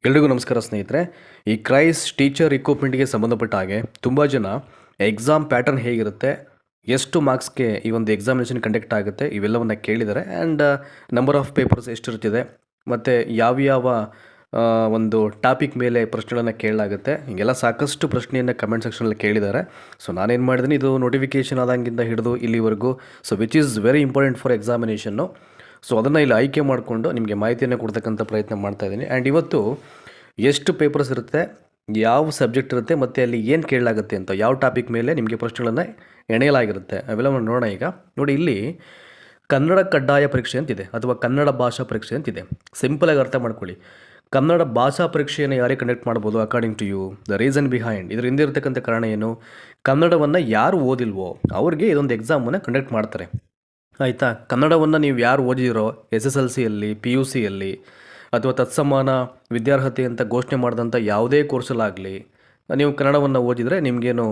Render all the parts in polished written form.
ಎಲ್ರಿಗೂ ನಮಸ್ಕಾರ ಸ್ನೇಹಿತರೆ. ಈ ಕ್ರೈಸ್ ಟೀಚರ್ ರಿಕ್ರೂಟ್ಮೆಂಟ್ಗೆ ಸಂಬಂಧಪಟ್ಟ ಹಾಗೆ ತುಂಬ ಜನ ಎಕ್ಸಾಮ್ ಪ್ಯಾಟರ್ನ್ ಹೇಗಿರುತ್ತೆ, ಎಷ್ಟು ಮಾರ್ಕ್ಸ್ಗೆ ಈ ಒಂದು ಎಕ್ಸಾಮಿನೇಷನ್ ಕಂಡಕ್ಟ್ ಆಗುತ್ತೆ ಇವೆಲ್ಲವನ್ನು ಕೇಳಿದ್ದಾರೆ. ಆ್ಯಂಡ್ ನಂಬರ್ ಆಫ್ ಪೇಪರ್ಸ್ ಎಷ್ಟಿರ್ತಿದೆ ಮತ್ತು ಯಾವ್ಯಾವ ಒಂದು ಟಾಪಿಕ್ ಮೇಲೆ ಪ್ರಶ್ನೆಗಳನ್ನು ಕೇಳಲಾಗುತ್ತೆ, ಹೀಗೆಲ್ಲ ಸಾಕಷ್ಟು ಪ್ರಶ್ನೆಯನ್ನು ಕಮೆಂಟ್ ಸೆಕ್ಷನಲ್ಲಿ ಕೇಳಿದ್ದಾರೆ. ಸೊ ನಾನೇನು ಮಾಡಿದ್ದೀನಿ, ಇದು ನೋಟಿಫಿಕೇಷನ್ ಆದಂಗಿಂದ ಹಿಡಿದು ಇಲ್ಲಿವರೆಗೂ which is very important for examination. So ಅದನ್ನು ಇಲ್ಲಿ ಆಯ್ಕೆ ಮಾಡಿಕೊಂಡು ನಿಮಗೆ ಮಾಹಿತಿಯನ್ನು ಕೊಡ್ತಕ್ಕಂಥ ಪ್ರಯತ್ನ ಮಾಡ್ತಾಯಿದ್ದೀನಿ. ಆ್ಯಂಡ್ ಇವತ್ತು ಎಷ್ಟು ಪೇಪರ್ಸ್ ಇರುತ್ತೆ, ಯಾವ ಸಬ್ಜೆಕ್ಟ್ ಇರುತ್ತೆ ಮತ್ತು ಅಲ್ಲಿ ಏನು ಕೇಳಲಾಗುತ್ತೆ ಅಂತ, ಯಾವ ಟಾಪಿಕ್ ಮೇಲೆ ನಿಮಗೆ ಪ್ರಶ್ನೆಗಳನ್ನು ಎಣೆಯಲಾಗಿರುತ್ತೆ ಅವೆಲ್ಲವನ್ನು ನೋಡೋಣ. ಈಗ ನೋಡಿ, ಇಲ್ಲಿ ಕನ್ನಡ ಕಡ್ಡಾಯ ಪರೀಕ್ಷೆ ಅಂತಿದೆ ಅಥವಾ ಕನ್ನಡ ಭಾಷಾ ಪರೀಕ್ಷೆ ಅಂತಿದೆ. ಸಿಂಪಲಾಗಿ ಅರ್ಥ ಮಾಡ್ಕೊಳ್ಳಿ. ಕನ್ನಡ ಭಾಷಾ ಪರೀಕ್ಷೆಯನ್ನು ಯಾರೇ ಕಂಡಕ್ಟ್ ಮಾಡ್ಬೋದು according to you. The reason behind ಇದರ ಹಿಂದೆ ಇರತಕ್ಕಂಥ ಕಾರಣ ಏನು, ಕನ್ನಡವನ್ನು ಯಾರು ಓದಿಲ್ವೋ ಅವ್ರಿಗೆ ಇದೊಂದು ಎಕ್ಸಾಮನ್ನು ಕಂಡಕ್ಟ್ ಮಾಡ್ತಾರೆ. ಆಯಿತಾ, ಕನ್ನಡವನ್ನು ನೀವು ಯಾರು ಓದಿದಿರೋ SSLCಯಲ್ಲಿ, PUCಯಲ್ಲಿ ಅಥವಾ ತತ್ಸಮಾನ ವಿದ್ಯಾರ್ಹತೆ ಅಂತ ಘೋಷಣೆ ಮಾಡಿದಂಥ ಯಾವುದೇ ಕೋರ್ಸಲ್ಲಾಗಲಿ ನೀವು ಕನ್ನಡವನ್ನು ಓದಿದರೆ ನಿಮಗೇನು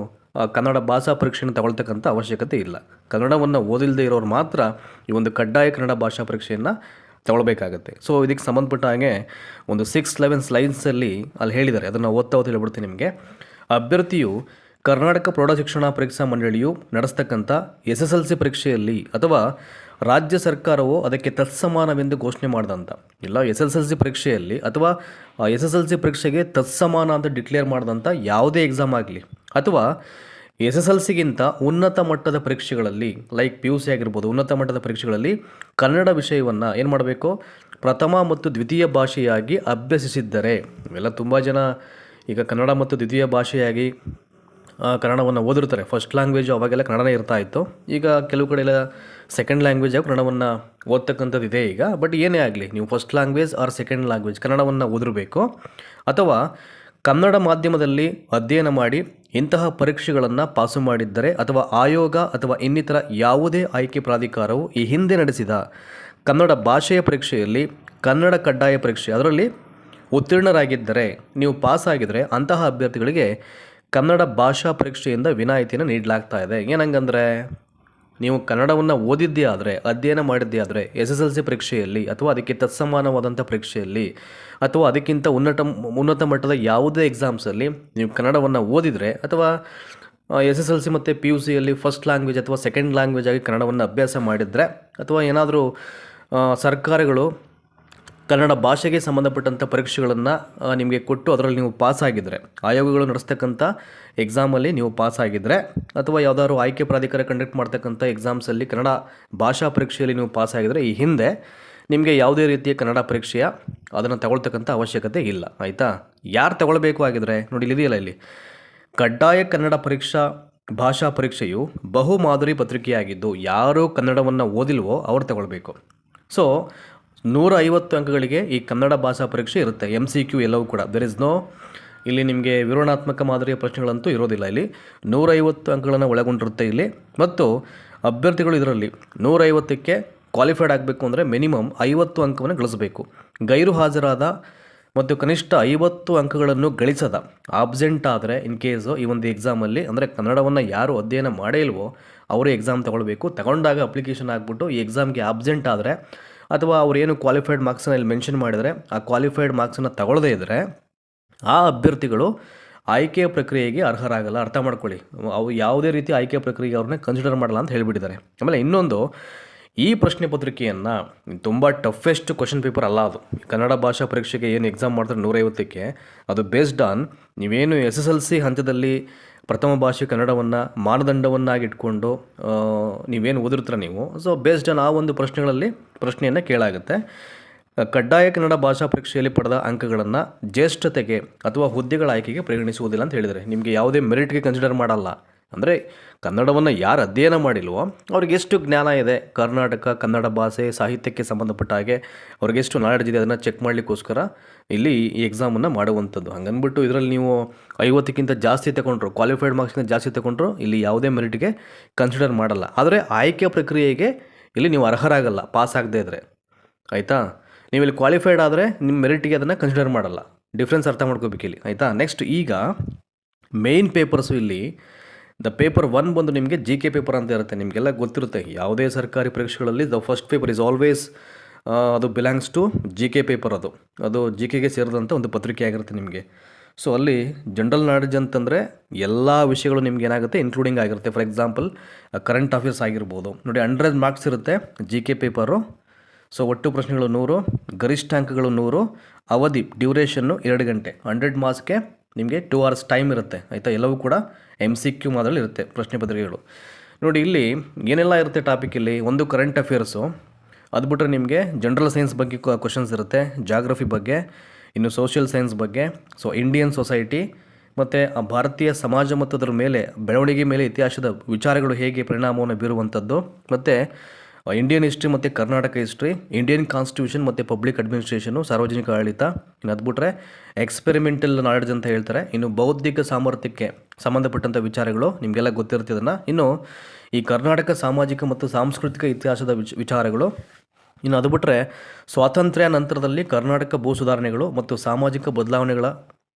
ಕನ್ನಡ ಭಾಷಾ ಪರೀಕ್ಷೆಯನ್ನು ತಗೊಳ್ತಕ್ಕಂಥ ಅವಶ್ಯಕತೆ ಇಲ್ಲ. ಕನ್ನಡವನ್ನು ಓದಿಲ್ಲದೆ ಇರೋರು ಮಾತ್ರ ಈ ಒಂದು ಕಡ್ಡಾಯ ಕನ್ನಡ ಭಾಷಾ ಪರೀಕ್ಷೆಯನ್ನು ತಗೊಳ್ಬೇಕಾಗತ್ತೆ. ಸೊ ಇದಕ್ಕೆ ಸಂಬಂಧಪಟ್ಟ ಹಾಗೆ ಒಂದು 6-11 ಲೈನ್ಸಲ್ಲಿ ಅಲ್ಲಿ ಹೇಳಿದ್ದಾರೆ, ಅದನ್ನು ಓದ್ತಾ ಹೇಳ್ಬಿಡ್ತೀನಿ ನಿಮಗೆ. ಅಭ್ಯರ್ಥಿಯು ಕರ್ನಾಟಕ ಪ್ರೌಢಶಿಕ್ಷಣ ಪರೀಕ್ಷಾ ಮಂಡಳಿಯು ನಡೆಸ್ತಕ್ಕಂಥ SSLC ಪರೀಕ್ಷೆಯಲ್ಲಿ ಅಥವಾ ರಾಜ್ಯ ಸರ್ಕಾರವು ಅದಕ್ಕೆ ತತ್ಸಮಾನವೆಂದು ಘೋಷಣೆ ಮಾಡಿದಂಥ ಇಲ್ಲ SSLC ಪರೀಕ್ಷೆಯಲ್ಲಿ ಅಥವಾ SSLC ಪರೀಕ್ಷೆಗೆ ತತ್ಸಮಾನ ಅಂತ ಡಿಕ್ಲೇರ್ ಮಾಡಿದಂಥ ಯಾವುದೇ ಎಕ್ಸಾಮ್ ಆಗಲಿ ಅಥವಾ SSLCಗಿಂತ ಉನ್ನತ ಮಟ್ಟದ ಪರೀಕ್ಷೆಗಳಲ್ಲಿ ಲೈಕ್ PUC ಆಗಿರ್ಬೋದು, ಉನ್ನತ ಮಟ್ಟದ ಪರೀಕ್ಷೆಗಳಲ್ಲಿ ಕನ್ನಡ ವಿಷಯವನ್ನು ಏನು ಮಾಡಬೇಕು, ಪ್ರಥಮ ಮತ್ತು ದ್ವಿತೀಯ ಭಾಷೆಯಾಗಿ ಅಭ್ಯಸಿಸಿದ್ದರೆ. ಇವೆಲ್ಲ ತುಂಬ ಜನ ಈಗ ಕನ್ನಡ ಮತ್ತು ದ್ವಿತೀಯ ಭಾಷೆಯಾಗಿ ಕನ್ನಡವನ್ನು ಓದಿರ್ತಾರೆ. ಫಸ್ಟ್ ಲ್ಯಾಂಗ್ವೇಜು ಅವಾಗೆಲ್ಲ ಕನ್ನಡನೇ ಇರ್ತಾ ಇತ್ತು. ಈಗ ಕೆಲವು ಕಡೆ ಎಲ್ಲ ಸೆಕೆಂಡ್ ಲ್ಯಾಂಗ್ವೇಜಾಗಿ ಕನ್ನಡವನ್ನು ಓದ್ತಕ್ಕಂಥದ್ದು ಇದೆ ಈಗ. ಬಟ್ ಏನೇ ಆಗಲಿ, ನೀವು first language or second language ಕನ್ನಡವನ್ನು ಓದಿರಬೇಕು. ಅಥವಾ ಕನ್ನಡ ಮಾಧ್ಯಮದಲ್ಲಿ ಅಧ್ಯಯನ ಮಾಡಿ ಇಂತಹ ಪರೀಕ್ಷೆಗಳನ್ನು ಪಾಸು ಮಾಡಿದ್ದರೆ ಅಥವಾ ಆಯೋಗ ಅಥವಾ ಇನ್ನಿತರ ಯಾವುದೇ ಆಯ್ಕೆ ಪ್ರಾಧಿಕಾರವು ಈ ಹಿಂದೆ ನಡೆಸಿದ ಕನ್ನಡ ಭಾಷೆಯ ಪರೀಕ್ಷೆಯಲ್ಲಿ ಕನ್ನಡ ಕಡ್ಡಾಯ ಪರೀಕ್ಷೆ ಅದರಲ್ಲಿ ಉತ್ತೀರ್ಣರಾಗಿದ್ದರೆ, ನೀವು ಪಾಸಾಗಿದ್ದರೆ ಅಂತಹ ಅಭ್ಯರ್ಥಿಗಳಿಗೆ ಕನ್ನಡ ಭಾಷಾ ಪರೀಕ್ಷೆಯಿಂದ ವಿನಾಯಿತಿಯನ್ನು ನೀಡಲಾಗ್ತಾ ಇದೆ. ಏನಂಗಂದರೆ, ನೀವು ಕನ್ನಡವನ್ನು ಓದಿದ್ದೇ ಆದರೆ, ಅಧ್ಯಯನ ಮಾಡಿದ್ದೇ ಆದರೆ SSLC ಪರೀಕ್ಷೆಯಲ್ಲಿ ಅಥವಾ ಅದಕ್ಕೆ ತತ್ಸಮಾನವಾದಂಥ ಪರೀಕ್ಷೆಯಲ್ಲಿ ಅಥವಾ ಅದಕ್ಕಿಂತ ಉನ್ನತ ಮಟ್ಟದ ಯಾವುದೇ ಎಕ್ಸಾಮ್ಸಲ್ಲಿ ನೀವು ಕನ್ನಡವನ್ನು ಓದಿದರೆ ಅಥವಾ SSLC ಮತ್ತು PUCಯಲ್ಲಿ ಫಸ್ಟ್ ಲ್ಯಾಂಗ್ವೇಜ್ ಅಥವಾ ಸೆಕೆಂಡ್ ಲ್ಯಾಂಗ್ವೇಜ್ ಆಗಿ ಕನ್ನಡವನ್ನು ಅಭ್ಯಾಸ ಮಾಡಿದರೆ ಅಥವಾ ಏನಾದರೂ ಸರ್ಕಾರಗಳು ಕನ್ನಡ ಭಾಷೆಗೆ ಸಂಬಂಧಪಟ್ಟಂಥ ಪರೀಕ್ಷೆಗಳನ್ನು ನಿಮಗೆ ಕೊಟ್ಟು ಅದರಲ್ಲಿ ನೀವು ಪಾಸಾಗಿದ್ದರೆ, ಆಯೋಗಗಳು ನಡೆಸ್ತಕ್ಕಂಥ ಎಕ್ಸಾಮಲ್ಲಿ ನೀವು ಪಾಸಾಗಿದ್ದರೆ ಅಥವಾ ಯಾವುದಾದ್ರು ಆಯ್ಕೆ ಪ್ರಾಧಿಕಾರ ಕಂಡಕ್ಟ್ ಮಾಡ್ತಕ್ಕಂಥ ಎಕ್ಸಾಮ್ಸಲ್ಲಿ ಕನ್ನಡ ಭಾಷಾ ಪರೀಕ್ಷೆಯಲ್ಲಿ ನೀವು ಪಾಸಾಗಿದ್ದರೆ ಈ ಹಿಂದೆ ನಿಮಗೆ ಯಾವುದೇ ರೀತಿಯ ಕನ್ನಡ ಪರೀಕ್ಷೆಯ ಅದನ್ನು ತಗೊಳ್ತಕ್ಕಂಥ ಅವಶ್ಯಕತೆ ಇಲ್ಲ. ಆಯಿತಾ, ಯಾರು ತಗೊಳ್ಬೇಕು ಆಗಿದ್ರೆ ನೋಡಿ, ಇದೆಯಲ್ಲ ಇಲ್ಲಿ, ಕಡ್ಡಾಯ ಕನ್ನಡ ಭಾಷಾ ಪರೀಕ್ಷೆಯು ಬಹು ಮಾದರಿ ಪತ್ರಿಕೆಯಾಗಿದ್ದು ಯಾರು ಕನ್ನಡವನ್ನು ಓದಿಲ್ವೋ ಅವ್ರು ತಗೊಳ್ಬೇಕು. ಸೊ 150 ಅಂಕಗಳಿಗೆ ಈ ಕನ್ನಡ ಭಾಷಾ ಪರೀಕ್ಷೆ ಇರುತ್ತೆ. MCQ ಎಲ್ಲವೂ ಕೂಡ. ದೇರ್ ಇಸ್ ನೋ ಇಲ್ಲಿ ನಿಮಗೆ ವಿವರಣಾತ್ಮಕ ಮಾದರಿಯ ಪ್ರಶ್ನೆಗಳಂತೂ ಇರೋದಿಲ್ಲ. ಇಲ್ಲಿ 150 ಅಂಕಗಳನ್ನು ಒಳಗೊಂಡಿರುತ್ತೆ ಇಲ್ಲಿ. ಮತ್ತು ಅಭ್ಯರ್ಥಿಗಳು ಇದರಲ್ಲಿ 150ಕ್ಕೆ ಕ್ವಾಲಿಫೈಡ್ ಆಗಬೇಕು ಅಂದರೆ ಮಿನಿಮಮ್ 50 ಅಂಕವನ್ನು ಗಳಿಸಬೇಕು. ಗೈರು ಹಾಜರಾದ ಮತ್ತು ಕನಿಷ್ಠ 50 ಅಂಕಗಳನ್ನು ಗಳಿಸದ ಆಬ್ಸೆಂಟ್ ಆದರೆ ಇನ್ ಕೇಸು ಈ ಒಂದು ಎಕ್ಸಾಮಲ್ಲಿ, ಅಂದರೆ ಕನ್ನಡವನ್ನು ಯಾರು ಅಧ್ಯಯನ ಮಾಡೇ ಇಲ್ವೋ ಅವರು ಎಕ್ಸಾಮ್ ತಗೊಳ್ಬೇಕು. ತಗೊಂಡಾಗ ಅಪ್ಲಿಕೇಶನ್ ಆಗಿಬಿಟ್ಟು ಈ ಎಕ್ಸಾಮ್ಗೆ ಆಬ್ಸೆಂಟ್ ಆದರೆ ಅಥವಾ ಅವರೇನು ಕ್ವಾಲಿಫೈಡ್ ಮಾರ್ಕ್ಸನ್ನು ಇಲ್ಲಿ ಮೆನ್ಷನ್ ಮಾಡಿದರೆ ಆ ಕ್ವಾಲಿಫೈಡ್ ಮಾರ್ಕ್ಸನ್ನು ತಗೊಳ್ಳದೇ ಇದ್ದರೆ ಆ ಅಭ್ಯರ್ಥಿಗಳು ಆಯ್ಕೆಯ ಪ್ರಕ್ರಿಯೆಗೆ ಅರ್ಹರಾಗಲ್ಲ. ಅರ್ಥ ಮಾಡ್ಕೊಳ್ಳಿ, ಅವು ಯಾವುದೇ ರೀತಿ ಆಯ್ಕೆಯ ಪ್ರಕ್ರಿಯೆಗೆ ಅವ್ರನ್ನ ಕನ್ಸಿಡರ್ ಮಾಡಲ್ಲ ಅಂತ ಹೇಳಿಬಿಟ್ಟಿದ್ದಾರೆ. ಆಮೇಲೆ ಇನ್ನೊಂದು, ಈ ಪ್ರಶ್ನೆ ಪತ್ರಿಕೆಯನ್ನು ತುಂಬ ಟಫೆಸ್ಟ್ ಕ್ವಶನ್ ಪೇಪರ್ ಅಲ್ಲ ಅದು. ಕನ್ನಡ ಭಾಷಾ ಪರೀಕ್ಷೆಗೆ ಏನು ಎಕ್ಸಾಮ್ ಮಾಡ್ತಾರೆ 150ಕ್ಕೆ, ಅದು ಬೇಸ್ಡ್ ಆನ್ ನೀವೇನು SSLC ಹಂತದಲ್ಲಿ ಪ್ರಥಮ ಭಾಷೆ ಕನ್ನಡವನ್ನು ಮಾನದಂಡವನ್ನಾಗಿ ಇಟ್ಕೊಂಡು ನೀವೇನು ಓದಿರ್ತೀರ ನೀವು. ಸೊ ಬೇಸ್ಡ್ ಆನ್ ಆ ಒಂದು ಪ್ರಶ್ನೆಯನ್ನು ಕೇಳಾಗುತ್ತೆ. ಕಡ್ಡಾಯ ಕನ್ನಡ ಭಾಷಾ ಪರೀಕ್ಷೆಯಲ್ಲಿ ಪಡೆದ ಅಂಕಗಳನ್ನು ಜ್ಯೇಷ್ಠತೆಗೆ ಅಥವಾ ಹುದ್ದೆಗಳ ಆಯ್ಕೆಗೆ ಪರಿಗಣಿಸುವುದಿಲ್ಲ ಅಂತ ಹೇಳಿದರೆ, ನಿಮಗೆ ಯಾವುದೇ ಮೆರಿಟ್ಗೆ ಕನ್ಸಿಡರ್ ಮಾಡಲ್ಲ. ಅಂದರೆ ಕನ್ನಡವನ್ನು ಯಾರು ಅಧ್ಯಯನ ಮಾಡಿಲ್ವೋ ಅವ್ರಿಗೆ ಎಷ್ಟು ಜ್ಞಾನ ಇದೆ, ಕರ್ನಾಟಕ ಕನ್ನಡ ಭಾಷೆ ಸಾಹಿತ್ಯಕ್ಕೆ ಸಂಬಂಧಪಟ್ಟ ಹಾಗೆ ಅವ್ರಿಗೆ ಎಷ್ಟು ನಾಲೆಡ್ಜ್ ಇದೆ ಅದನ್ನು ಚೆಕ್ ಮಾಡಲಿಕ್ಕೋಸ್ಕರ ಇಲ್ಲಿ ಈ ಎಕ್ಸಾಮನ್ನು ಮಾಡುವಂಥದ್ದು. ಹಂಗನ್ಬಿಟ್ಟು ಇದರಲ್ಲಿ ನೀವು 50ಕ್ಕಿಂತ ಜಾಸ್ತಿ ತಗೊಂಡ್ರು, ಕ್ವಾಲಿಫೈಡ್ ಮಾರ್ಕ್ಸ್ಗಿಂತ ಜಾಸ್ತಿ ತಗೊಂಡ್ರು ಇಲ್ಲಿ ಯಾವುದೇ ಮೆರಿಟ್ಗೆ ಕನ್ಸಿಡರ್ ಮಾಡಲ್ಲ. ಆದರೆ ಆಯ್ಕೆ ಪ್ರಕ್ರಿಯೆಗೆ ಇಲ್ಲಿ ನೀವು ಅರ್ಹರಾಗಲ್ಲ ಪಾಸ್ ಆಗದೇ ಇದ್ದರೆ. ಆಯಿತಾ, ನೀವು ಇಲ್ಲಿ ಕ್ವಾಲಿಫೈಡ್ ಆದರೆ ನಿಮ್ಮ ಮೆರಿಟಿಗೆ ಅದನ್ನು ಕನ್ಸಿಡರ್ ಮಾಡಲ್ಲ. ಡಿಫ್ರೆನ್ಸ್ ಅರ್ಥ ಮಾಡ್ಕೋಬೇಕಿಲ್ಲಿ. ಆಯಿತಾ, ನೆಕ್ಸ್ಟ್ ಈಗ ಮೇನ್ ಪೇಪರ್ಸು ಇಲ್ಲಿ ದ ಪೇಪರ್ 1 ಬಂದು ನಿಮಗೆ GK ಪೇಪರ್ ಅಂತ ಇರುತ್ತೆ. ನಿಮಗೆಲ್ಲ ಗೊತ್ತಿರುತ್ತೆ, ಯಾವುದೇ ಸರ್ಕಾರಿ ಪರೀಕ್ಷೆಗಳಲ್ಲಿ the first paper is always ಅದು belongs to G K paper. ಅದು ಜಿ ಕೆಗೆ ಸೇರಿದಂಥ ಒಂದು ಪತ್ರಿಕೆ ಆಗಿರುತ್ತೆ ನಿಮಗೆ. ಸೊ ಅಲ್ಲಿ ಜನರಲ್ ನಾಲೆಡ್ಜ್ ಅಂತಂದರೆ ಎಲ್ಲ ವಿಷಯಗಳು ನಿಮ್ಗೆ ಏನಾಗುತ್ತೆ ಇನ್ಕ್ಲೂಡಿಂಗ್ ಆಗಿರುತ್ತೆ. ಫಾರ್ ಎಕ್ಸಾಂಪಲ್ ಕರೆಂಟ್ ಅಫೇರ್ಸ್ ಆಗಿರ್ಬೋದು. ನೋಡಿ 100 ಮಾರ್ಕ್ಸ್ ಇರುತ್ತೆ ಜಿ ಕೆ ಪೇಪರು. ಸೊ ಒಟ್ಟು ಪ್ರಶ್ನೆಗಳು 100, ಗರಿಷ್ಠ ಅಂಕಗಳು 100, ಅವಧಿ ಡ್ಯೂರೇಷನ್ನು 2 ಗಂಟೆ. 100 ಮಾರ್ಕ್ಸ್ಗೆ ನಿಮಗೆ 2 hours ಟೈಮ್ ಇರುತ್ತೆ ಆಯಿತಾ. ಎಲ್ಲವೂ ಕೂಡ MCQ ಮಾದರಲ್ಲಿ ಇರುತ್ತೆ ಪ್ರಶ್ನೆ ಪತ್ರಿಕೆಗಳು. ನೋಡಿ ಇಲ್ಲಿ ಏನೆಲ್ಲ ಇರುತ್ತೆ ಟಾಪಿಕ್. ಇಲ್ಲಿ ಒಂದು ಕರೆಂಟ್ ಅಫೇರ್ಸು, ಅದು ಬಿಟ್ಟರೆ ನಿಮಗೆ ಜನರಲ್ ಸೈನ್ಸ್ ಬಗ್ಗೆ ಕ್ವಶನ್ಸ್ ಇರುತ್ತೆ, ಜಾಗ್ರಫಿ ಬಗ್ಗೆ, ಇನ್ನು ಸೋಷಿಯಲ್ ಸೈನ್ಸ್ ಬಗ್ಗೆ, ಸೊ ಇಂಡಿಯನ್ ಸೊಸೈಟಿ ಮತ್ತು ಭಾರತೀಯ ಸಮಾಜ ಮತ್ತು ಅದರ ಮೇಲೆ ಬೆಳವಣಿಗೆ ಮೇಲೆ ಇತಿಹಾಸದ ವಿಚಾರಗಳು ಹೇಗೆ ಪರಿಣಾಮವನ್ನು ಬೀರುವಂಥದ್ದು, ಮತ್ತು ಇಂಡಿಯನ್ ಹಿಸ್ಟ್ರಿ ಮತ್ತು ಕರ್ನಾಟಕ ಹಿಸ್ಟ್ರಿ, ಇಂಡಿಯನ್ ಕಾನ್ಸ್ಟಿಟ್ಯೂಷನ್ ಮತ್ತು ಪಬ್ಲಿಕ್ ಅಡ್ಮಿನಿಸ್ಟ್ರೇಷನು, ಸಾರ್ವಜನಿಕ ಆಡಳಿತ. ಇನ್ನು ಅದು ಬಿಟ್ಟರೆ ಎಕ್ಸ್ಪೆರಿಮೆಂಟಲ್ ನಾಲೆಡ್ಜ್ ಅಂತ ಹೇಳ್ತಾರೆ. ಇನ್ನು ಬೌದ್ಧಿಕ ಸಾಮರ್ಥ್ಯಕ್ಕೆ ಸಂಬಂಧಪಟ್ಟಂಥ ವಿಚಾರಗಳು ನಿಮಗೆಲ್ಲ ಗೊತ್ತಿರ್ತಿದ್ದನ್ನು. ಇನ್ನು ಈ ಕರ್ನಾಟಕ ಸಾಮಾಜಿಕ ಮತ್ತು ಸಾಂಸ್ಕೃತಿಕ ಇತಿಹಾಸದ ವಿಚಾರಗಳು. ಇನ್ನು ಅದು ಬಿಟ್ಟರೆ ಸ್ವಾತಂತ್ರ್ಯ ನಂತರದಲ್ಲಿ ಕರ್ನಾಟಕ ಭೂ ಸುಧಾರಣೆಗಳು ಮತ್ತು ಸಾಮಾಜಿಕ ಬದಲಾವಣೆಗಳ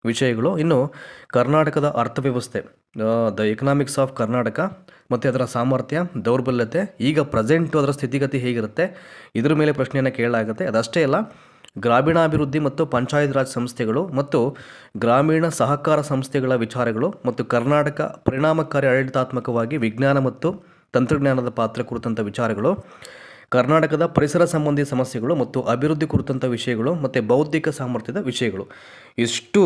ವಿಷಯಗಳು. ಇನ್ನು ಕರ್ನಾಟಕದ ಅರ್ಥವ್ಯವಸ್ಥೆ, ದ ಎಕನಾಮಿಕ್ಸ್ ಆಫ್ ಕರ್ನಾಟಕ ಮತ್ತು ಅದರ ಸಾಮರ್ಥ್ಯ, ದೌರ್ಬಲ್ಯತೆ, ಈಗ ಪ್ರೆಸೆಂಟು ಅದರ ಸ್ಥಿತಿಗತಿ ಹೇಗಿರುತ್ತೆ, ಇದ್ರ ಮೇಲೆ ಪ್ರಶ್ನೆಯನ್ನು ಕೇಳಲಾಗುತ್ತೆ. ಅದಷ್ಟೇ ಅಲ್ಲ, ಗ್ರಾಮೀಣಾಭಿವೃದ್ಧಿ ಮತ್ತು ಪಂಚಾಯತ್ ರಾಜ್ ಸಂಸ್ಥೆಗಳು ಮತ್ತು ಗ್ರಾಮೀಣ ಸಹಕಾರ ಸಂಸ್ಥೆಗಳ ವಿಚಾರಗಳು ಮತ್ತು ಕರ್ನಾಟಕ ಪರಿಣಾಮಕಾರಿ ಆಡಳಿತಾತ್ಮಕವಾಗಿ ವಿಜ್ಞಾನ ಮತ್ತು ತಂತ್ರಜ್ಞಾನದ ಪಾತ್ರ ಕುರಿತಂಥ ವಿಚಾರಗಳು, ಕರ್ನಾಟಕದ ಪರಿಸರ ಸಂಬಂಧಿ ಸಮಸ್ಯೆಗಳು ಮತ್ತು ಅಭಿವೃದ್ಧಿ ಕುರಿತಂಥ ವಿಷಯಗಳು ಮತ್ತು ಬೌದ್ಧಿಕ ಸಾಮರ್ಥ್ಯದ ವಿಷಯಗಳು. ಇಷ್ಟು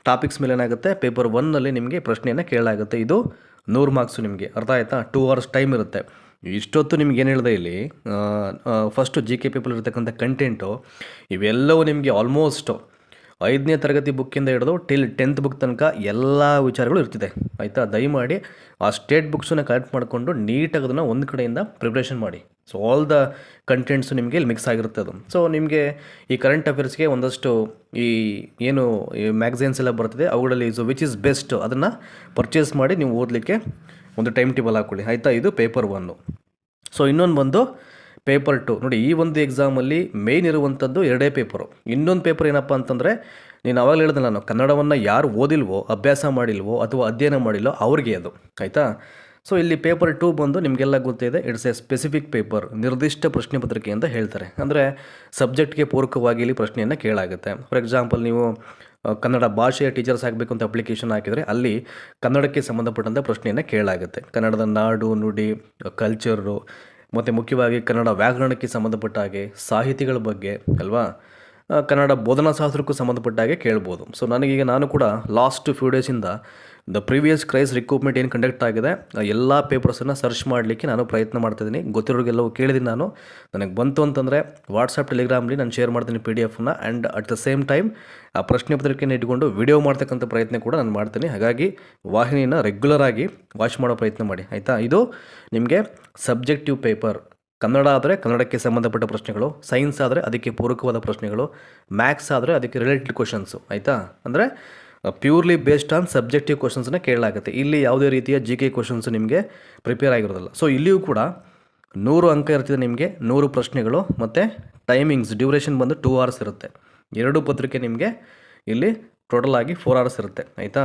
ಟಾಪಿಕ್ಸ್ ಮೇಲೆ ಏನಾಗುತ್ತೆ ಪೇಪರ್ 1ನಲ್ಲಿ ನಿಮಗೆ ಪ್ರಶ್ನೆಯನ್ನು ಕೇಳಲಾಗುತ್ತೆ. ಇದು 100 ಮಾರ್ಕ್ಸು ನಿಮಗೆ. ಅರ್ಥ ಆಯಿತಾ? 2 hours ಟೈಮ್ ಇರುತ್ತೆ. ಇಷ್ಟೊತ್ತು ನಿಮ್ಗೆ ಏನು ಹೇಳಿದೆ ಇಲ್ಲಿ, ಫಸ್ಟು ಜಿ ಕೆ ಪೇಪರ್ ಇರತಕ್ಕಂಥ ಕಂಟೆಂಟು ಇವೆಲ್ಲವೂ ನಿಮಗೆ ಆಲ್ಮೋಸ್ಟ್ 5ನೇ ತರಗತಿ ಬುಕ್ಕಿಂದ ಹಿಡಿದು ಟಿಲ್ 10th ಬುಕ್ ತನಕ ಎಲ್ಲ ವಿಚಾರಗಳು ಇರ್ತಿದೆ ಆಯಿತಾ. ದಯಮಾಡಿ ಆ ಸ್ಟೇಟ್ ಬುಕ್ಸನ್ನು ಕಲೆಕ್ಟ್ ಮಾಡಿಕೊಂಡು ನೀಟಾಗಿ ಅದನ್ನು ಒಂದು ಕಡೆಯಿಂದ ಪ್ರಿಪ್ರೇಷನ್ ಮಾಡಿ. ಸೊ ಆಲ್ ದ ಕಂಟೆಂಟ್ಸು ನಿಮಗೆ ಇಲ್ಲಿ ಮಿಕ್ಸ್ ಆಗಿರುತ್ತೆ ಅದು. ಸೊ ನಿಮಗೆ ಈ ಕರೆಂಟ್ ಅಫೇರ್ಸ್ಗೆ ಒಂದಷ್ಟು ಈ ಏನು ಈ ಮ್ಯಾಗಝೈನ್ಸ್ ಎಲ್ಲ ಬರ್ತಿದೆ ಅವುಗಳಲ್ಲಿ ವಿಚ್ ಇಸ್ ಬೆಸ್ಟ್ ಅದನ್ನು ಪರ್ಚೇಸ್ ಮಾಡಿ ನೀವು ಓದಲಿಕ್ಕೆ ಒಂದು ಟೈಮ್ ಟೇಬಲ್ ಹಾಕ್ಕೊಳ್ಳಿ ಆಯಿತಾ. ಇದು ಪೇಪರ್ 1. ಸೊ ಇನ್ನೊಂದು ಬಂದು ಪೇಪರ್ 2. ನೋಡಿ ಈ ಒಂದು ಎಕ್ಸಾಮಲ್ಲಿ ಮೇಯ್ನ್ ಇರುವಂಥದ್ದು 2 ಪೇಪರು. ಇನ್ನೊಂದು ಪೇಪರ್ ಏನಪ್ಪ ಅಂತಂದರೆ, ನೀನು ಅವಾಗಲೇ ಹೇಳಿದೆ ನಾನು, ಕನ್ನಡವನ್ನು ಯಾರು ಓದಿಲ್ವೋ, ಅಭ್ಯಾಸ ಮಾಡಿಲ್ವೋ ಅಥವಾ ಅಧ್ಯಯನ ಮಾಡಿಲ್ಲೋ ಅವ್ರಿಗೆ ಅದು ಆಯಿತಾ. ಸೊ ಇಲ್ಲಿ ಪೇಪರ್ 2 ಬಂದು ನಿಮಗೆಲ್ಲ ಗೊತ್ತಿದೆ, ಇಟ್ಸ್ ಎ ಸ್ಪೆಸಿಫಿಕ್ ಪೇಪರ್, ನಿರ್ದಿಷ್ಟ ಪ್ರಶ್ನೆ ಪತ್ರಿಕೆ ಅಂತ ಹೇಳ್ತಾರೆ. ಅಂದರೆ ಸಬ್ಜೆಕ್ಟ್ಗೆ ಪೂರಕವಾಗಿ ಇಲ್ಲಿ ಪ್ರಶ್ನೆಯನ್ನು ಕೇಳಾಗುತ್ತೆ. ಫಾರ್ ಎಕ್ಸಾಂಪಲ್ ನೀವು ಕನ್ನಡ ಭಾಷೆಯ ಟೀಚರ್ಸ್ ಆಗಬೇಕು ಅಂತ ಅಪ್ಲಿಕೇಶನ್ ಹಾಕಿದರೆ ಅಲ್ಲಿ ಕನ್ನಡಕ್ಕೆ ಸಂಬಂಧಪಟ್ಟಂಥ ಪ್ರಶ್ನೆಯನ್ನು ಕೇಳಾಗುತ್ತೆ. ಕನ್ನಡದ ನಾಡು ನುಡಿ, ಕಲ್ಚರು ಮತ್ತು ಮುಖ್ಯವಾಗಿ ಕನ್ನಡ ವ್ಯಾಕರಣಕ್ಕೆ ಸಂಬಂಧಪಟ್ಟ ಹಾಗೆ, ಸಾಹಿತಿಗಳ ಬಗ್ಗೆ ಅಲ್ವಾ, ಕನ್ನಡ ಬೋಧನಾ ಶಾಸ್ತ್ರಕ್ಕೂ ಸಂಬಂಧಪಟ್ಟ ಹಾಗೆ ಕೇಳ್ಬೋದು. ಸೊ ನಾನು ಕೂಡ ಲಾಸ್ಟ್ ಫ್ಯೂ ಡೇಸಿಂದ ದ ಪ್ರೀವಿಯಸ್ ಕ್ರೈಸ್ ರಿಕ್ರೂಟ್ಮೆಂಟ್ ಏನು ಕಂಡಕ್ಟ್ ಆಗಿದೆ ಎಲ್ಲ ಪೇಪರ್ಸನ್ನು ಸರ್ಚ್ ಮಾಡಲಿಕ್ಕೆ ನಾನು ಪ್ರಯತ್ನ ಮಾಡ್ತಾಯಿದ್ದೀನಿ. ಗೊತ್ತಿರೋರಿಗೆಲ್ಲವೂ ಕೇಳಿದ್ದೀನಿ ನಾನು. ನನಗೆ ಬಂತು ಅಂತಂದರೆ ವಾಟ್ಸಪ್ ಟೆಲಿಗ್ರಾಮ್ಲಿ ನಾನು ಶೇರ್ ಮಾಡ್ತೀನಿ PDF-ನ. And at the same time ಆ ಪ್ರಶ್ನೆ ಪತ್ರಿಕೆಯನ್ನು ಇಟ್ಕೊಂಡು ವಿಡಿಯೋ ಮಾಡ್ತಕ್ಕಂಥ ಪ್ರಯತ್ನ ಕೂಡ ನಾನು ಮಾಡ್ತೀನಿ. ಹಾಗಾಗಿ ವಾಹಿನಿಯನ್ನು ರೆಗ್ಯುಲರ್ ಆಗಿ ವಾಚ್ ಮಾಡೋ ಪ್ರಯತ್ನ ಮಾಡಿ ಆಯಿತಾ. ಇದು ನಿಮಗೆ ಸಬ್ಜೆಕ್ಟಿವ್ ಪೇಪರ್. ಕನ್ನಡ ಆದರೆ ಕನ್ನಡಕ್ಕೆ ಸಂಬಂಧಪಟ್ಟ ಪ್ರಶ್ನೆಗಳು, ಸೈನ್ಸ್ ಆದರೆ ಅದಕ್ಕೆ ಪೂರಕವಾದ ಪ್ರಶ್ನೆಗಳು, ಮ್ಯಾಥ್ಸ್ ಆದರೆ ಅದಕ್ಕೆ ರಿಲೇಟೆಡ್ ಕ್ವಶನ್ಸು ಆಯಿತಾ. ಅಂದರೆ ಪ್ಯೂರ್ಲಿ ಬೇಸ್ಡ್ ಆನ್ ಸಬ್ಜೆಕ್ಟಿವ್ ಕ್ವಶನ್ಸನ್ನ ಕೇಳಲಾಗುತ್ತೆ. ಇಲ್ಲಿ ಯಾವುದೇ ರೀತಿಯ ಜಿ ಕೆ ಕ್ವಶನ್ಸು ನಿಮಗೆ ಪ್ರಿಪೇರ್ ಆಗಿರೋದಿಲ್ಲ. ಸೊ ಇಲ್ಲಿಯೂ ಕೂಡ 100 ಅಂಕ ಇರ್ತಿದೆ ನಿಮಗೆ, 100 ಪ್ರಶ್ನೆಗಳು ಮತ್ತು ಟೈಮಿಂಗ್ಸ್ ಡ್ಯೂರೇಷನ್ ಬಂದು 2 hours ಇರುತ್ತೆ. 2 ಪತ್ರಿಕೆ ನಿಮಗೆ ಇಲ್ಲಿ ಟೋಟಲ್ ಆಗಿ 4 hours ಇರುತ್ತೆ ಆಯಿತಾ.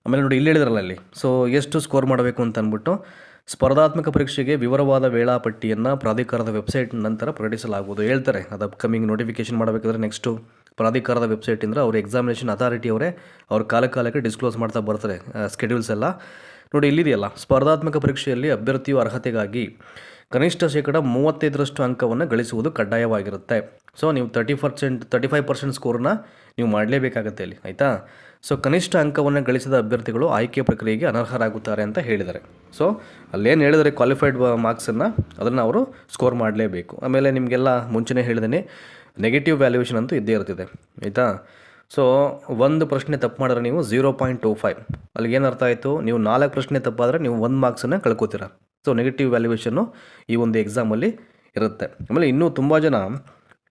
ಆಮೇಲೆ ನೋಡಿ ಇಲ್ಲಿ ಹೇಳಿದ್ರಲ್ಲ ಇಲ್ಲಿ, ಸೊ ಎಷ್ಟು ಸ್ಕೋರ್ ಮಾಡಬೇಕು ಅಂತ ಅಂದ್ಬಿಟ್ಟು, ಸ್ಪರ್ಧಾತ್ಮಕ ಪರೀಕ್ಷೆಗೆ ವಿವರವಾದ ವೇಳಾಪಟ್ಟಿಯನ್ನು ಪ್ರಾಧಿಕಾರದ ವೆಬ್ಸೈಟ್ ನಂತರ ಪ್ರಕಟಿಸಲಾಗುವುದು ಹೇಳ್ತಾರೆ. ಅದು ಅಪ್ಕಮಿಂಗ್ ನೋಟಿಫಿಕೇಶನ್ ಮಾಡಬೇಕಾದ್ರೆ ನೆಕ್ಸ್ಟು ಪ್ರಾಧಿಕಾರದ ವೆಬ್ಸೈಟಿಂದ ಅವ್ರ ಎಕ್ಸಾಮಿನೇಷನ್ ಅಥಾರಿಟಿ ಅವರೇ ಅವ್ರ ಕಾಲಕ್ಕೆ ಡಿಸ್ಕ್ಲೋಸ್ ಮಾಡ್ತಾ ಬರ್ತಾರೆ ಸ್ಕೆಡ್ಯೂಲ್ಸ್ ಎಲ್ಲ. ನೋಡಿ ಇಲ್ಲಿದೆಯಲ್ಲ, ಸ್ಪರ್ಧಾತ್ಮಕ ಪರೀಕ್ಷೆಯಲ್ಲಿ ಅಭ್ಯರ್ಥಿಯು ಅರ್ಹತೆಗಾಗಿ ಕನಿಷ್ಠ 35% ಅಂಕವನ್ನು ಗಳಿಸುವುದು ಕಡ್ಡಾಯವಾಗಿರುತ್ತೆ. ಸೊ ನೀವು 35% ಸ್ಕೋರನ್ನ ನೀವು ಮಾಡಲೇಬೇಕಾಗತ್ತೆ ಇಲ್ಲಿ ಆಯಿತಾ. ಸೊ ಕನಿಷ್ಠ ಅಂಕವನ್ನು ಗಳಿಸಿದ ಅಭ್ಯರ್ಥಿಗಳು ಆಯ್ಕೆ ಪ್ರಕ್ರಿಯೆಗೆ ಅನರ್ಹರಾಗುತ್ತಾರೆ ಅಂತ ಹೇಳಿದ್ದಾರೆ. ಸೊ ಅಲ್ಲೇನು ಹೇಳಿದರೆ ಕ್ವಾಲಿಫೈಡ್ ಮಾರ್ಕ್ಸನ್ನು ಅದನ್ನು ಅವರು ಸ್ಕೋರ್ ಮಾಡಲೇಬೇಕು. ಆಮೇಲೆ ನಿಮಗೆಲ್ಲ ಮುಂಚೆನೇ ಹೇಳಿದ್ದೀನಿ, ನೆಗೆಟಿವ್ ವ್ಯಾಲ್ಯೂಯೇಷನ್ ಅಂತೂ ಇದ್ದೇ ಇರ್ತಿದೆ ಆಯಿತಾ. ಸೊ ಒಂದು ಪ್ರಶ್ನೆ ತಪ್ಪು ಮಾಡಿದ್ರೆ ನೀವು 0.25, ಅಲ್ಲಿಗೇನು ಅರ್ಥ ಆಯಿತು, ನೀವು 4 ಪ್ರಶ್ನೆ ತಪ್ಪಾದರೆ ನೀವು 1 ಮಾರ್ಕ್ಸನ್ನು ಕಳ್ಕೊತೀರ. ಸೊ ನೆಗೆಟಿವ್ ವ್ಯಾಲ್ಯೂಯೇಷನ್ನು ಈ ಒಂದು ಎಕ್ಸಾಮಲ್ಲಿ ಇರುತ್ತೆ. ಆಮೇಲೆ ಇನ್ನೂ ತುಂಬ ಜನ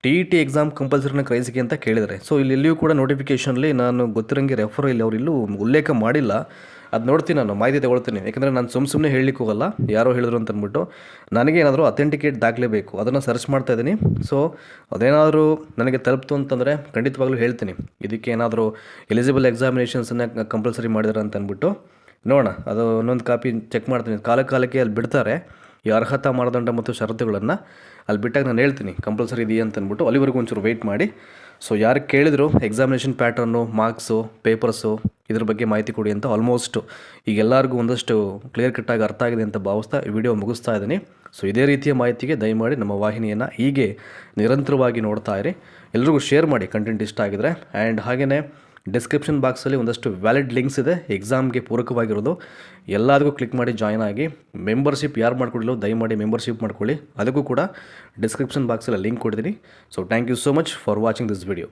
TET ಎಕ್ಸಾಮ್ ಕಂಪಲ್ಸರಿನ ಕ್ರೈಸಿಗೆ ಅಂತ ಕೇಳಿದರೆ, ಸೊ ಇಲ್ಲಿಯೂ ಕೂಡ ನೋಟಿಫಿಕೇಷನಲ್ಲಿ ನಾನು ಗೊತ್ತಿರೋಂಗೆ ರೆಫರ್ ಇಲ್ಲಿ ಅವರು ಇಲ್ಲೂ ಉಲ್ಲೇಖ ಮಾಡಿಲ್ಲ. ಅದು ನೋಡ್ತೀನಿ, ನಾನು ಮಾಹಿತಿ ತಗೊಳ್ತೀನಿ. ಯಾಕಂದರೆ ನಾನು ಸುಮ್ಮನೆ ಹೇಳಲಿಕ್ಕೆ ಹೋಗಲ್ಲ, ಯಾರೋ ಹೇಳಿದ್ರು ಅಂತ ಅಂದ್ಬಿಟ್ಟು. ನನಗೆ ಏನಾದರೂ ಅಥೆಂಟಿಕೇಟ್ ದಾಖಲೆ ಬೇಕು, ಅದನ್ನು ಸರ್ಚ್ ಮಾಡ್ತಾಯಿದ್ದೀನಿ. ಸೊ ಅದೇನಾದರೂ ನನಗೆ ತಲುಪ್ತು ಅಂತಂದರೆ ಖಂಡಿತವಾಗ್ಲೂ ಹೇಳ್ತೀನಿ. ಇದಕ್ಕೆ ಏನಾದರೂ ಎಲಿಜಿಬಲ್ ಎಕ್ಸಾಮಿನೇಷನ್ಸನ್ನು ಕಂಪಲ್ಸರಿ ಮಾಡಿದಾರೆ ಅಂತ ಅಂದ್ಬಿಟ್ಟು ನೋಡೋಣ. ಅದು ಒಂದೊಂದು ಕಾಪಿ ಚೆಕ್ ಮಾಡ್ತೀನಿ. ಕಾಲಕ್ಕೆ ಅಲ್ಲಿ ಬಿಡ್ತಾರೆ. ಈ ಅರ್ಹತಾ ಮಾನದಂಡ ಮತ್ತು ಷರತ್ತುಗಳನ್ನು ಅಲ್ಲಿ ಬಿಟ್ಟಾಗ ನಾನು ಹೇಳ್ತೀನಿ ಕಂಪಲ್ಸರಿ ಇದೆಯಾ ಅಂತ ಅಂದ್ಬಿಟ್ಟು ಅಲ್ಲಿವರೆಗೂ ಒಂಚೂರು ವೆಯ್ಟ್ ಮಾಡಿ. ಸೊ ಯಾರು ಕೇಳಿದ್ರು ಎಕ್ಸಾಮಿನೇಷನ್ ಪ್ಯಾಟರ್ನು, ಮಾರ್ಕ್ಸು, ಪೇಪರ್ಸು ಇದ್ರ ಬಗ್ಗೆ ಮಾಹಿತಿ ಕೊಡಿ ಅಂತ ಆಲ್ಮೋಸ್ಟ್ ಈಗ ಎಲ್ಲರಿಗೂ ಒಂದಷ್ಟು ಕ್ಲಿಯರ್ ಕಟ್ಟಾಗಿ ಅರ್ಥ ಆಗಿದೆ ಅಂತ ಭಾವಿಸ್ತಾ ಈ ವಿಡಿಯೋ ಮುಗಿಸ್ತಾ ಇದ್ದೀನಿ. ಸೊ ಇದೇ ರೀತಿಯ ಮಾಹಿತಿಗೆ ದಯಮಾಡಿ ನಮ್ಮ ವಾಹಿನಿಯನ್ನು ಹೀಗೆ ನಿರಂತರವಾಗಿ ನೋಡ್ತಾ ಇರಿ. ಎಲ್ರಿಗೂ ಶೇರ್ ಮಾಡಿ ಕಂಟೆಂಟ್ ಇಷ್ಟ ಆಗಿದ್ರೆ. ಆ್ಯಂಡ್ ಹಾಗೆಯೇ ಡಿಸ್ಕ್ರಿಪ್ಷನ್ ಬಾಕ್ಸಲ್ಲಿ ಒಂದಷ್ಟು ವ್ಯಾಲಿಡ್ ಲಿಂಕ್ಸ್ ಇದೆ ಎಕ್ಸಾಮ್ಗೆ ಪೂರಕವಾಗಿರೋದು, ಎಲ್ಲದಕ್ಕೂ ಕ್ಲಿಕ್ ಮಾಡಿ ಜಾಯ್ನ್ ಆಗಿ. ಮೆಂಬರ್ಶಿಪ್ ಯಾರು ಮಾಡ್ಕೊಳ್ಳಿಲ್ಲ ದಯಮಾಡಿ ಮೆಂಬರ್ಶಿಪ್ ಮಾಡ್ಕೊಳ್ಳಿ, ಅದಕ್ಕೂ ಕೂಡ ಡಿಸ್ಕ್ರಿಪ್ಷನ್ ಬಾಕ್ಸಲ್ಲಿ ಲಿಂಕ್ ಕೊಡ್ತೀನಿ. So thank you so much for watching this video.